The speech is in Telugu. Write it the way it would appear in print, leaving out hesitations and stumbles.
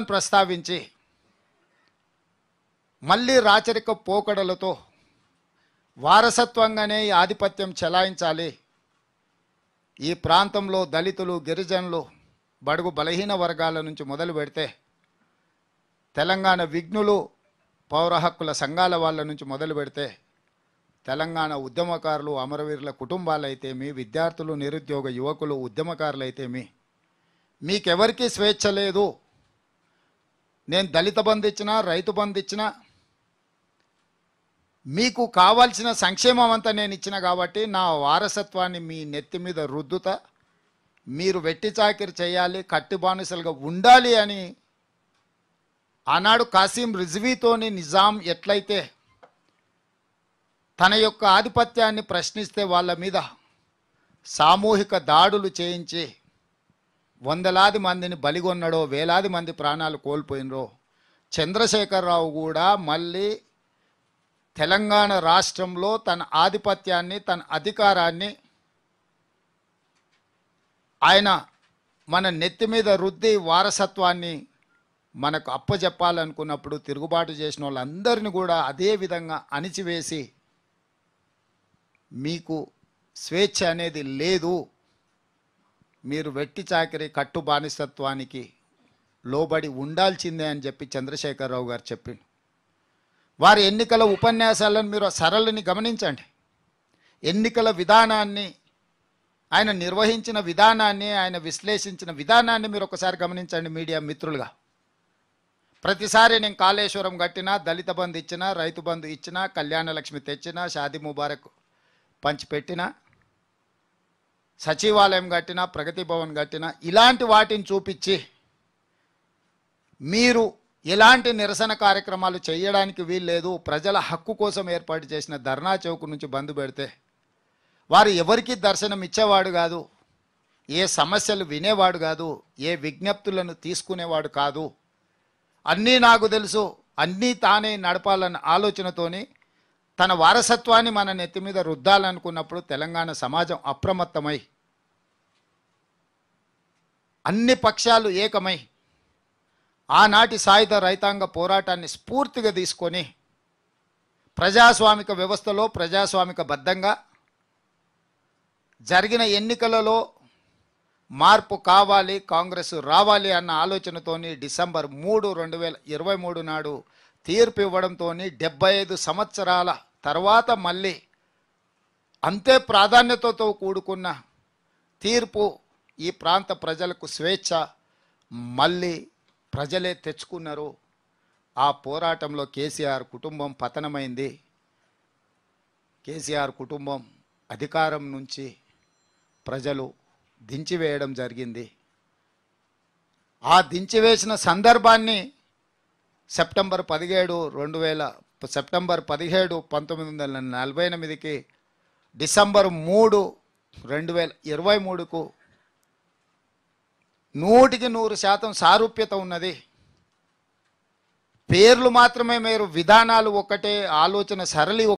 ప్రస్తావించి మళ్ళీ రాచరిక పోకడలతో వారసత్వంగానే ఈ ఆధిపత్యం చెలాయించాలి. ఈ ప్రాంతంలో దళితులు, గిరిజనులు, బడుగు బలహీన వర్గాల నుంచి మొదలు పెడితే తెలంగాణ విఘ్నులు, పౌర హక్కుల సంఘాల వాళ్ళ నుంచి మొదలు పెడితే తెలంగాణ ఉద్యమకారులు, అమరవీరుల కుటుంబాలైతేమి, విద్యార్థులు, నిరుద్యోగ యువకులు, ఉద్యమకారులైతేమి, మీకెవరికి స్వేచ్ఛ లేదు. నేను దళిత బంధు ఇచ్చినా, రైతు బంధు ఇచ్చినా, మీకు కావాల్సిన సంక్షేమం అంతా నేను ఇచ్చిన కాబట్టి నా వారసత్వాన్ని మీ నెత్తి మీద రుద్దుతా, మీరు వెట్టి చాకిరి చేయాలి, కట్టి బానిసలుగా ఉండాలి అని ఆనాడు కాసిం రిజ్వీతోని నిజాం ఎట్లయితే తన యొక్క ఆధిపత్యాన్ని ప్రశ్నిస్తే వాళ్ళ మీద సామూహిక దాడులు చేయించి వందలాది మందిని బలిగొన్నడో, వేలాది మంది ప్రాణాలు కోల్పోయినరో, చంద్రశేఖరరావు కూడా మళ్ళీ తెలంగాణ రాష్ట్రంలో తన ఆధిపత్యాన్ని, తన అధికారాన్ని ఆయన మన నెత్తి మీద రుద్ది వారసత్వాన్ని మనకు అప్పచెప్పాలనుకున్నప్పుడు తిరుగుబాటు చేసిన వాళ్ళందరినీ కూడా అదే విధంగా అణిచివేసి మీకు స్వేచ్ఛ అనేది లేదు, మీరు వెట్టి చాకిరి కట్టు బానిసత్వానికి లోబడి ఉండాల్సిందే అని చెప్పి చంద్రశేఖరరావు గారు చెప్పిండు. వారి ఎన్నికల ఉపన్యాసాలను మీరు సరళిని గమనించండి. ఎన్నికల విధానాన్ని, ఆయన నిర్వహించిన విధానాన్ని, ఆయన విశ్లేషించిన విధానాన్ని మీరు ఒకసారి గమనించండి మీడియా మిత్రులుగా. ప్రతిసారి నేను కాళేశ్వరం కట్టినా, దళిత బంధు ఇచ్చినా, రైతు బంధు ఇచ్చినా, కళ్యాణ లక్ష్మి తెచ్చినా, షాదీ ముబారక్ పంచిపెట్టినా, సచివాలయం కట్టినా, ప్రగతి భవన్ కట్టినా, ఇలాంటి వాటిని చూపించి మీరు ఎలాంటి నిరసన కార్యక్రమాలు చేయడానికి వీల్లేదు, ప్రజల హక్కు కోసం ఏర్పాటు చేసిన ధర్నా చౌక్ నుంచి బంద్ పెడితే వారు ఎవరికి దర్శనం ఇచ్చేవాడు కాదు, ఏ సమస్యలు వినేవాడు కాదు, ఏ విజ్ఞప్తులను తీసుకునేవాడు కాదు. అన్నీ నాకు తెలుసు, అన్నీ తానే నడపాలన్న ఆలోచనతోని తన వారసత్వాన్ని మన నెత్తి మీద రుద్దాలనుకున్నప్పుడు తెలంగాణ సమాజం అప్రమత్తమై అన్ని పక్షాలు ఏకమై ఆనాటి సాయుధ రైతాంగ పోరాటాన్ని స్ఫూర్తిగా తీసుకొని ప్రజాస్వామిక వ్యవస్థలో ప్రజాస్వామిక బద్ధంగా జరిగిన ఎన్నికలలో మార్పు కావాలి, కాంగ్రెస్ రావాలి అన్న ఆలోచనతోని డిసెంబర్ 3, 2023 నాడు తీర్పు ఇవ్వడంతో 75 సంవత్సరాల తర్వాత మళ్ళీ అంతే ప్రాధాన్యతతో కూడుకున్న తీర్పు, ఈ ప్రాంత ప్రజలకు స్వేచ్ఛ మళ్ళీ ప్రజలే తెచ్చుకున్నారు. ఆ పోరాటంలో కేసీఆర్ కుటుంబం పతనమైంది. కేసీఆర్ కుటుంబం అధికారం నుంచి ప్రజలు దించివేయడం జరిగింది. ఆ దించివేసిన సందర్భాన్ని సెప్టెంబర్ 17, 1948కి డిసెంబర్ 3, 2023కు 100% సారూప్యత ఉన్నది. పేర్లు మాత్రమే, మీరు విధానాలు ఒకటే, ఆలోచన సరళి